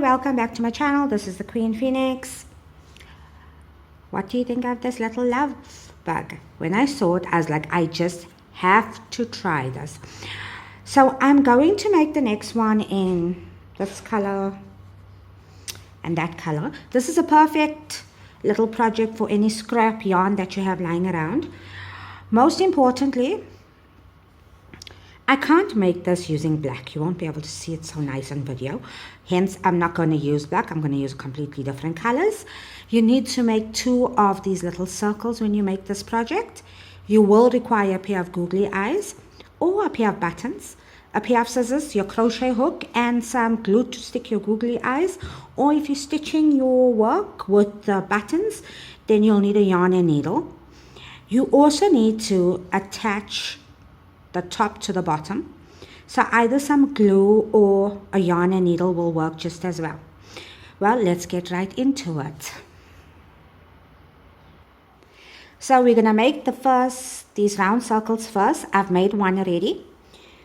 welcome back to my channel. This is the Queen Phoenix. What do you think of this little love bug? When I saw it, I was like, I just have to try this. So I'm going to make the next one in this color and that color. This is a perfect little project for any scrap yarn that you have lying around. Most importantly, I can't make this using black. You won't be able to see it so nice on video. Hence, I'm not going to use black. I'm going to use completely different colors. You need to make 2 of these little circles when you make this project. You will require a pair of googly eyes or a pair of buttons, a pair of scissors, your crochet hook, and some glue to stick your googly eyes. Or if you're stitching your work with the buttons, then you'll need a yarn and needle. You also need to attach the top to the bottom, so either some glue or a yarn and needle will work just as well. Well, let's get right into it. So we're gonna make these round circles first. I've made one already,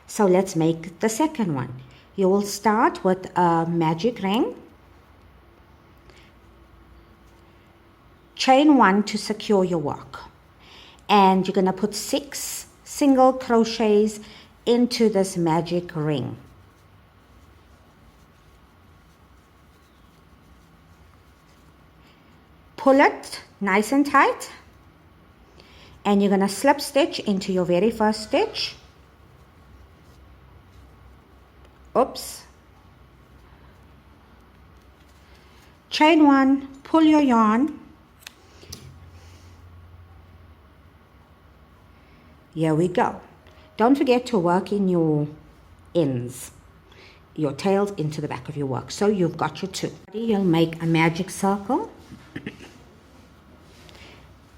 so let's make the second one. You will start with a magic ring, chain 1 to secure your work, and you're gonna put 6 single crochets into this magic ring. Pull it nice and tight, and you're going to slip stitch into your very first stitch. Oops. Chain 1, pull your yarn. Here we go. Don't forget to work in your ends, your tails into the back of your work. So you've got your 2. You'll make a magic circle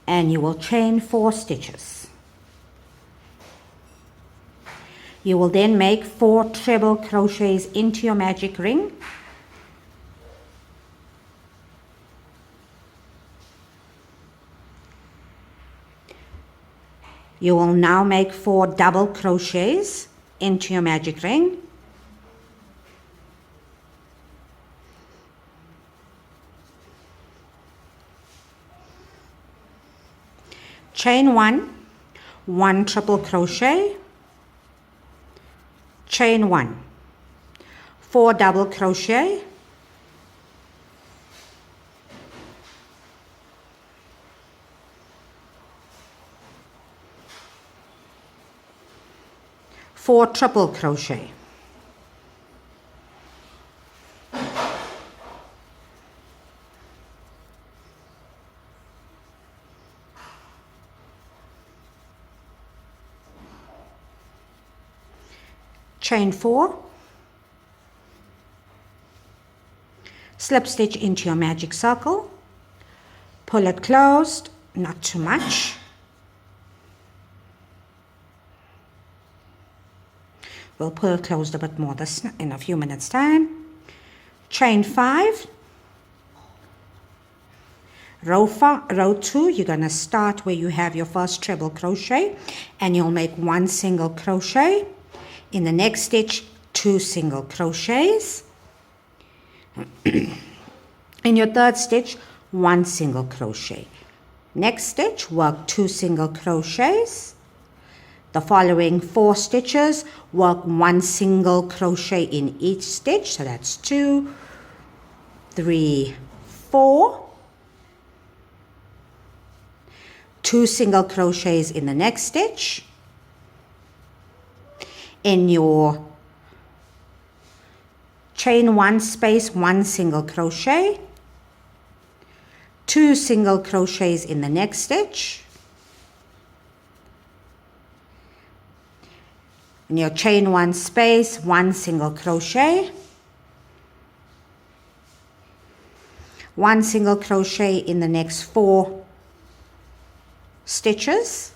and you will chain 4 stitches. You will then make 4 treble crochets into your magic ring. You will now make 4 double crochets into your magic ring. Chain 1, 1 triple crochet, chain 1, 4 double crochet, four triple crochet, chain 4, slip stitch into your magic circle, pull it closed, not too much. We'll pull it closed a bit more this in a few minutes time. Chain 5, row 2, you're going to start where you have your first treble crochet, and you'll make 1 single crochet. In the next stitch, 2 single crochets. In your third stitch, 1 single crochet. Next stitch, work 2 single crochets. The following 4 stitches, work 1 single crochet in each stitch. So that's 2, 3, 4. 2 single crochets in the next stitch. In your chain 1 space, 1 single crochet. 2 single crochets in the next stitch. In your chain 1 space, 1 single crochet, 1 single crochet in the next 4 stitches,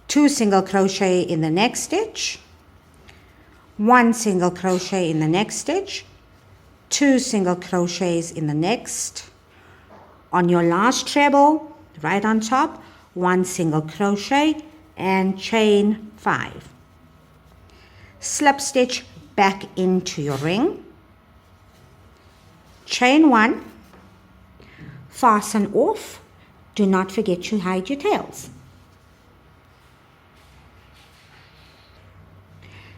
2 single crochet in the next stitch, 1 single crochet in the next stitch, 2 single crochets in the next. On your last treble, right on top, 1 single crochet and chain 5. Slip stitch back into your ring, chain 1, fasten off. Do not forget to hide your tails.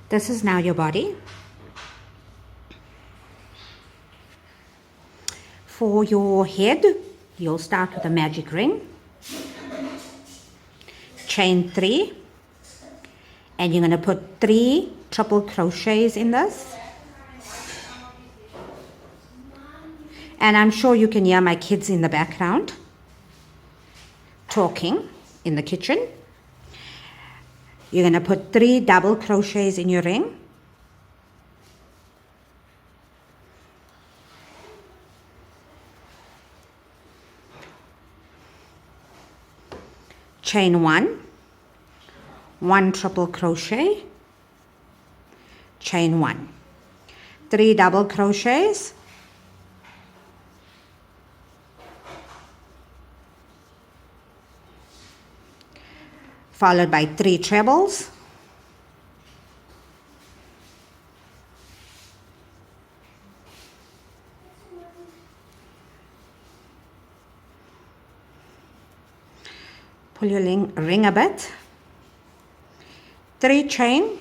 This is now your body. For your head, you'll start with a magic ring, chain 3, and you're going to put 3 triple crochets in this. And I'm sure you can hear my kids in the background talking in the kitchen. You're going to put 3 double crochets in your ring. Chain 1, 1 triple crochet, chain 1, 3 double crochets, followed by 3 trebles, pull your ring a bit, 3 chain,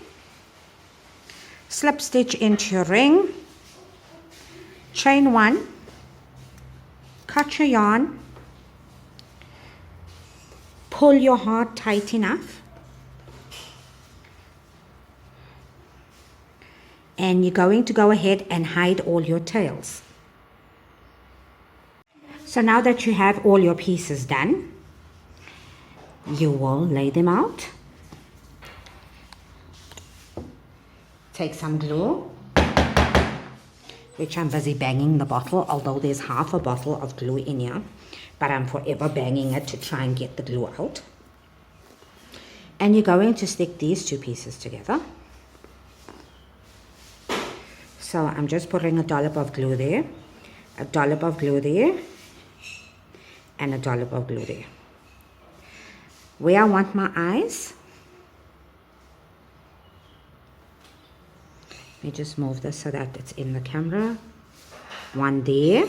slip stitch into your ring, chain 1, cut your yarn, pull your heart tight enough, and you're going to go ahead and hide all your tails. So now that you have all your pieces done, you will lay them out. Take some glue, which I'm busy banging the bottle, although there's half a bottle of glue in here, but I'm forever banging it to try and get the glue out. And you're going to stick these 2 pieces together. So I'm just putting a dollop of glue there, a dollop of glue there, and a dollop of glue there. Where I want my eyes, let me just move this so that it's in the camera. 1 there.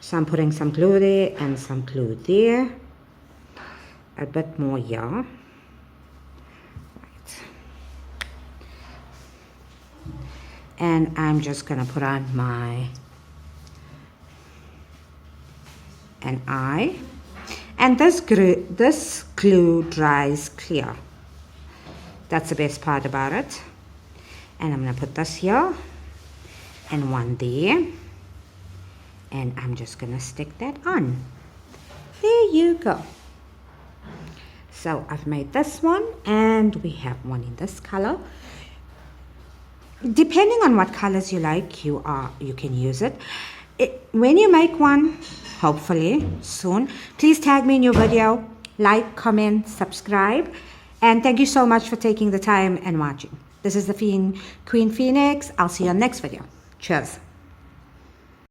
So I'm putting some glue there and some glue there. A bit more here. Right. And I'm just going to put on an eye. And this glue dries clear. That's the best part about it. And I'm going to put this here and 1 there. And I'm just going to stick that on. There you go. So I've made this one, and we have one in this color. Depending on what colors you like, you can use it. When you make one, hopefully soon, please tag me in your video, like, comment, subscribe, and thank you so much for taking the time and watching. This is the Queen Phoenix. I'll see you on the next video. Cheers.